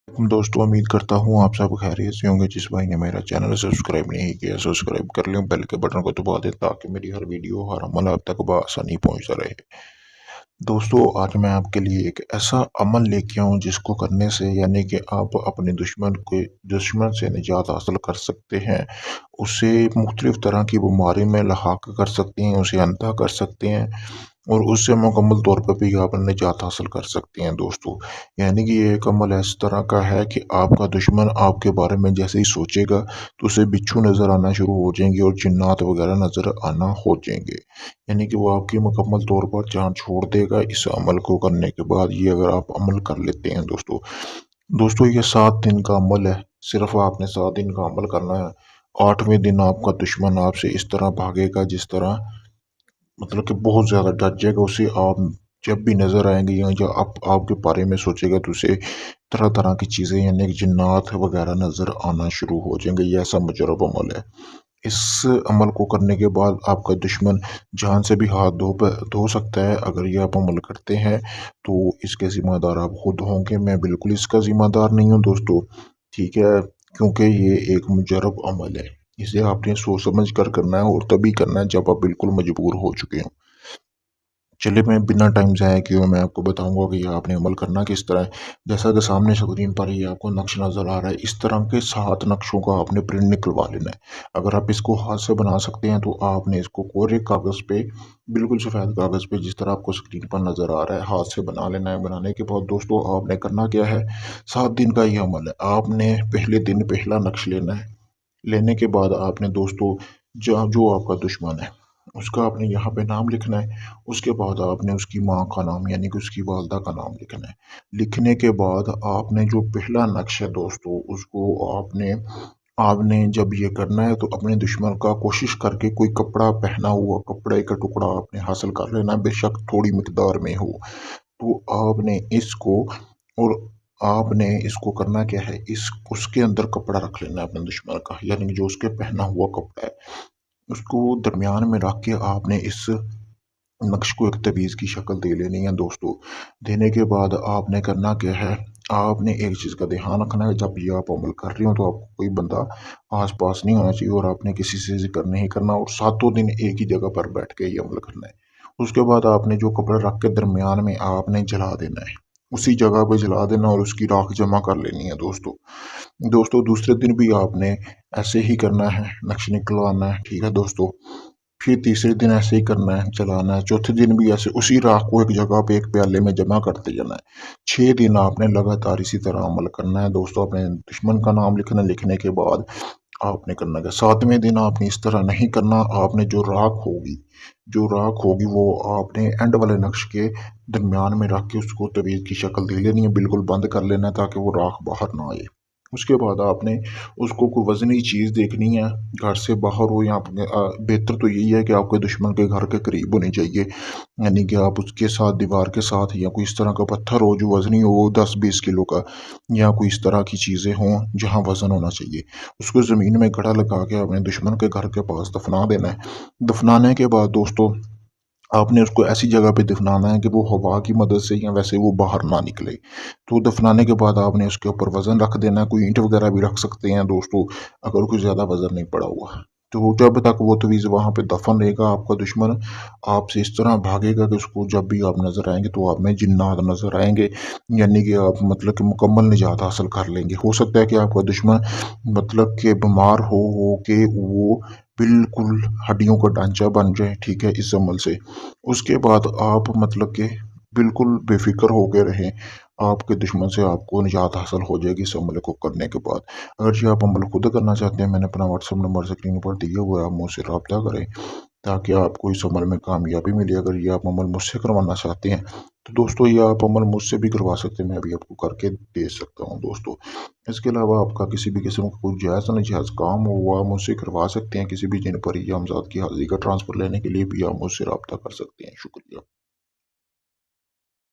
दोस्तों, उम्मीद करता हूँ आप सब खैरियत से होंगे। जिस भाई ने मेरा चैनल सब्सक्राइब नहीं किया, सब्सक्राइब कर लें, बेल के बटन को दबा दें ताकि मेरी हर वीडियो हर अमल आप तक बआसानी पहुँचता रहे। दोस्तों, आज मैं आपके लिए एक ऐसा अमल लेके आऊँ जिसको करने से यानी कि आप अपने दुश्मन से निजात हासिल कर सकते हैं। उसे मुख्तलिफ तरह की बीमारी में लाक कर सकते हैं, उसे अंधा कर सकते हैं और उससे मुकम्मल तौर पर भी आप निजात हासिल कर सकते हैं दोस्तों। यानी कि ये एक अमल इस तरह का है कि आपका दुश्मन आपके बारे में जैसे ही सोचेगा तो उसे बिच्छू नज़र आना शुरू हो जाएंगे और जिन्नात वगैरह नज़र आना हो जाएंगे। यानी कि वो आपकी मुकम्मल तौर पर जान छोड़ देगा इस अमल को करने के बाद। ये अगर आप अमल कर लेते हैं दोस्तों, ये 7 दिन का अमल है। सिर्फ आपने 7 दिन का अमल करना है। 8वें दिन आपका दुश्मन आपसे इस तरह भागेगा जिस तरह कि बहुत ज़्यादा डर जाएगा। उसे आप जब भी नज़र आएंगे या जो आपके बारे में सोचेगा तो उसे तरह तरह की चीज़ें यानी कि जिन्नात वगैरह नज़र आना शुरू हो जाएंगे। ये ऐसा मुजरब अमल है। इस अमल को करने के बाद आपका दुश्मन जान से भी हाथ धो सकता है। अगर ये आप अमल करते हैं तो इसके ज़िम्मेदार आप खुद होंगे। मैं बिल्कुल इसका ज़िम्मेदार नहीं हूँ दोस्तों, ठीक है, क्योंकि ये एक मुजरब अमल है। इसे आपने सोच समझ कर करना है और तभी करना है जब आप बिल्कुल मजबूर हो चुके हो। चलिए, मैं बिना टाइम ज़ाया किए मैं आपको बताऊंगा कि ये आपने अमल करना किस तरह है। जैसा कि सामने स्क्रीन पर ये आपको नक्श नज़र आ रहा है, इस तरह के 7 नक्शों का आपने प्रिंट निकलवा लेना है। अगर आप इसको हाथ से बना सकते हैं तो आपने इसको कोरे कागज़ पे, बिल्कुल सफ़ेद कागज़ पे जिस तरह आपको स्क्रीन पर नज़र आ रहा है, हाथ से बना लेना है। बनाने के बाद दोस्तों आपने करना क्या है, 7 दिन का ये अमल है। आपने पहले दिन पहला नक्श लेना है। लेने के बाद आपने दोस्तों जो जो आपका दुश्मन है उसका आपने यहाँ पे नाम लिखना है। उसके बाद आपने उसकी माँ का नाम यानी कि उसकी वालदा का नाम लिखना है। लिखने के बाद आपने जो पहला नक्श है दोस्तों उसको आपने आपने जब ये करना है तो अपने दुश्मन का कोशिश करके कोई कपड़ा पहना हुआ कपड़े का टुकड़ा आपने हासिल कर लेना है, बेशक थोड़ी मिकदार में हो। तो आपने इसको और आपने इसको करना क्या है, इस उसके अंदर कपड़ा रख लेना है अपने दुश्मन का, यानी कि जो उसके पहना हुआ कपड़ा है उसको दरमियान में रख के आपने इस नक्श को एक तवीज़ की शक्ल दे लेनी है दोस्तों। देने के बाद आपने करना क्या है, आपने एक चीज़ का ध्यान रखना है, जब ये आप अमल कर रहे हो तो आपको कोई बंदा आस पास नहीं होना चाहिए और आपने किसी से जिक्र नहीं करना और 7 दिन एक ही जगह पर बैठ के ये अमल करना है। उसके बाद आपने जो कपड़ा रख के दरमियान में आपने जला देना है, उसी जगह पे जला देना और उसकी राख जमा कर लेनी है दोस्तों। दूसरे दिन भी आपने ऐसे ही करना है, नक्श निकलवाना है, ठीक है दोस्तों। फिर तीसरे दिन ऐसे ही करना है, चलाना है। चौथे दिन भी ऐसे उसी राख को एक जगह पे एक प्याले में जमा करते जाना है। 6 दिन आपने लगातार इसी तरह अमल करना है दोस्तों। अपने दुश्मन का नाम लिखना, लिखने के बाद आपने करना है 7वें दिन आपने इस तरह नहीं करना। आपने जो राख होगी वो आपने एंड वाले नक्श के दरमियान में रख के उसको तवीज़ की शक्ल दे लेनी है, बिल्कुल बंद कर लेना है ताकि वो राख बाहर ना आए। उसके बाद आपने उसको कोई वज़नी चीज़ देखनी है, घर से बाहर हो या बेहतर तो यही है कि आपके दुश्मन के घर के करीब होनी चाहिए। यानी कि आप उसके साथ दीवार के साथ या कोई इस तरह का पत्थर हो जो वज़नी हो 10-20 किलो का, या कोई इस तरह की चीज़ें हों जहाँ वज़न होना चाहिए। उसको ज़मीन में गड़ा लगा के अपने दुश्मन के घर के पास दफ़ना देना है। दफ़नाने के बाद दोस्तों आपने उसको ऐसी जगह पे दफनाना है कि वो हवा की मदद से या वैसे वो बाहर ना निकले। तो दफनाने के बाद आपने उसके ऊपर वज़न रख देना है, कोई ईंट वगैरह भी रख सकते हैं दोस्तों, अगर कोई ज़्यादा वज़न नहीं पड़ा हुआ। तो जब तक वो तवीज़ वहाँ पे दफन रहेगा, आपका दुश्मन आपसे इस तरह भागेगा कि उसको जब भी आप नज़र आएँगे तो आप में जिन्नात नज़र आएँगे, यानी कि आप कि मुकम्मल निजात हासिल कर लेंगे। हो सकता है कि आपका दुश्मन कि बीमार हो के वो बिल्कुल हड्डियों का ढांचा बन जाए, ठीक है, इस अमल से। उसके बाद आप कि बिल्कुल बेफ़िक्र होके रहें, आपके दुश्मन से आपको निजात हासिल हो जाएगी इस अमल को करने के बाद। अगर ये आप अमल खुद करना चाहते हैं, मैंने अपना व्हाट्सएप नंबर स्क्रीन पर दिया हुआ है, आप मुझसे राब्ता करें ताकि आपको इस अमल में कामयाबी मिले। अगर ये आप अमल मुझसे करवाना चाहते हैं तो दोस्तों ये आप अमल मुझसे भी करवा सकते हैं, मैं भी आपको करके दे सकता हूँ दोस्तों। इसके अलावा आपका किसी भी किस्म का कोई जायज़ नाजायज़ काम हो वो आप मुझसे करवा सकते हैं, किसी भी जिन पर या हमज़ाद की हाज़िरी का ट्रांसफ़र लेने के लिए भी आप मुझसे राब्ता कर सकते हैं। शुक्रिया।